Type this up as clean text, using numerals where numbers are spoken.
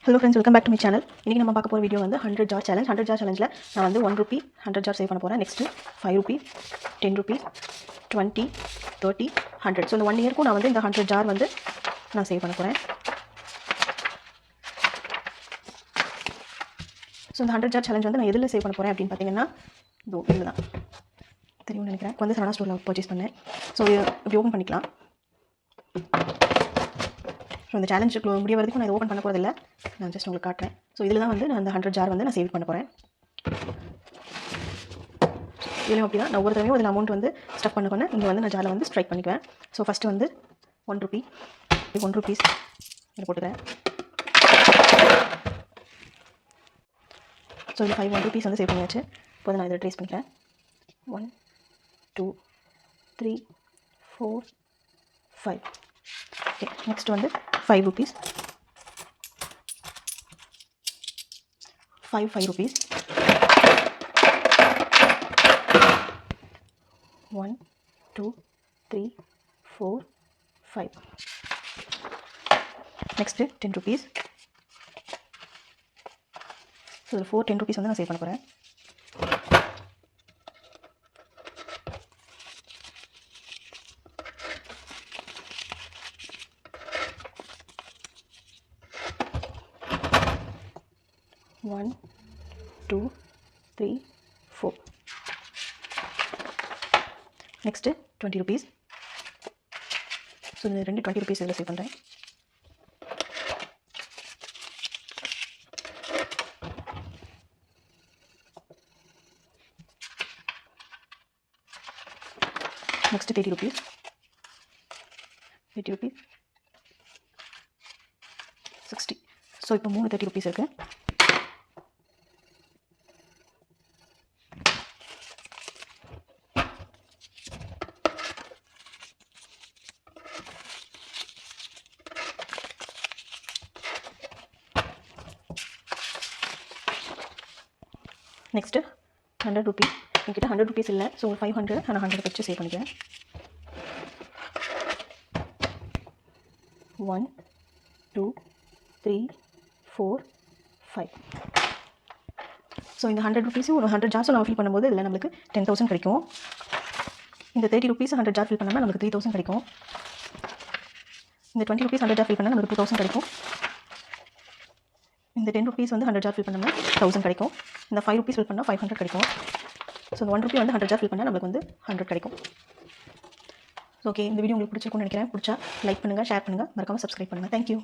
Hello friends, welcome back to my channel. இன்றைக்கி நம்ம பார்க்க போகிற வீடியோ வந்து 100 ஜார் சேலஞ்ச். 100 ஜார் சேலஞ்சில் நான் வந்து 1 ரூபி 100 ஜார் சேவ் பண்ண போகிறேன். Next 5 Ruby, 10 Ruby, 20, 30, 100. ஸோ இந்த 1 இயர்க்கும் நான் வந்து இந்த 100 ஜார் வந்து நான் சேவ் பண்ண போகிறேன். ஸோ இந்த 100 ஜார் சேலஞ்ச் வந்து நான் எதில் சேவ் பண்ண போகிறேன் அப்படின்னு பார்த்தீங்கன்னா, இதில் தான் தெரியும்னு நினைக்கிறேன். வந்து சரவணா ஸ்டோரில் பர்ச்சேஸ் பண்ணேன். ஸோ இப்படி ஓப்பன் பண்ணிக்கலாம். ஸோ இந்த சேலஞ்சுக்கு முடிய வரைக்கும் நான் ஓப்பன் பண்ண போகிறதில்ல, நான் ஜஸ்ட் உங்களுக்கு காட்டுறேன். ஸோ இதில் தான் வந்து நான் அந்த 100 ஜார் வந்து நான் சேவ் பண்ண போகிறேன். இதுலையும் அப்படி தான் நான் ஒவ்வொரு தடவையும் அதில் அமௌண்ட் வந்து ஸ்டஃப் பண்ண இங்கே வந்து நான் ஜாரில் வந்து ஸ்ட்ரைக் பண்ணிக்குவேன். ஸோ ஃபஸ்ட்டு வந்து 1 ரூபி, 1 ருபீஸ் இதில் போட்டுக்கிறேன். ஸோ இதில் 1 ருபீஸ் வந்து சேவ் பண்ணியாச்சு. இப்போ நான் இதில் ட்ரேஸ் பண்ணிக்கிறேன். 1, 2, 3, 4, 5. ஓகே, நெக்ஸ்ட் வந்து 5 rupees, 5 rupees, 1, 2, 3, 4, 5. Next 10 rupees. So இதில் 4 10 rupees வந்து நான் சேவ் பண்ண போகிறேன். One, 2, 3, 4. Next 20 rupees. ஸோ இந்த 2 20 rupees இதில் சேவ் பண்ணுறேன். Next 30 rupees. 30 rupees, 60. ஸோ இப்போ 3 30 rupees இருக்குது. Next 100 rupees. என்கிட்ட 100 rupees இல்லை. ஸோ 500 நான் 100 வச்சு சேவ் பண்ணிக்கிறேன். 1, 2, 3, 4, 5. ஸோ இந்த 100 rupees ஒரு 100 ஜார்ஸும் நம்ம ஃபில் பண்ணும்போது இதில் நம்மளுக்கு 10,000 கிடைக்கும். இந்த 30 rupees 100 ஜார் ஃபில் பண்ணால் நம்மளுக்கு 3,000 கிடைக்கும். இந்த 20 rupees 100 ஜார் ஃபில் பண்ணால் நம்மளுக்கு 2,000 கிடைக்கும். இந்த 10 rupees வந்து 100 ஜார் ஃபில் பண்ணோம்னா 1000 கிடைக்கும். இந்த 5 rupees ஃபில் பண்ணால் 500 கிடைக்கும். ஸோ இந்த 1 ரூபி வந்து 100 ஜார் ஃபில் பண்ணால் நம்மளுக்கு வந்து 100 கிடைக்கும். ஓகே, இந்த வீடியோ உங்களுக்கு பிடிச்சிருக்கும்னு நினைக்கிறேன். பிடிச்சா லைக் பண்ணுங்கள், ஷேர் பண்ணுங்கள், மறக்காமல் சப்ஸ்கிரைப் பண்ணுங்கள். தேங்க்யூ.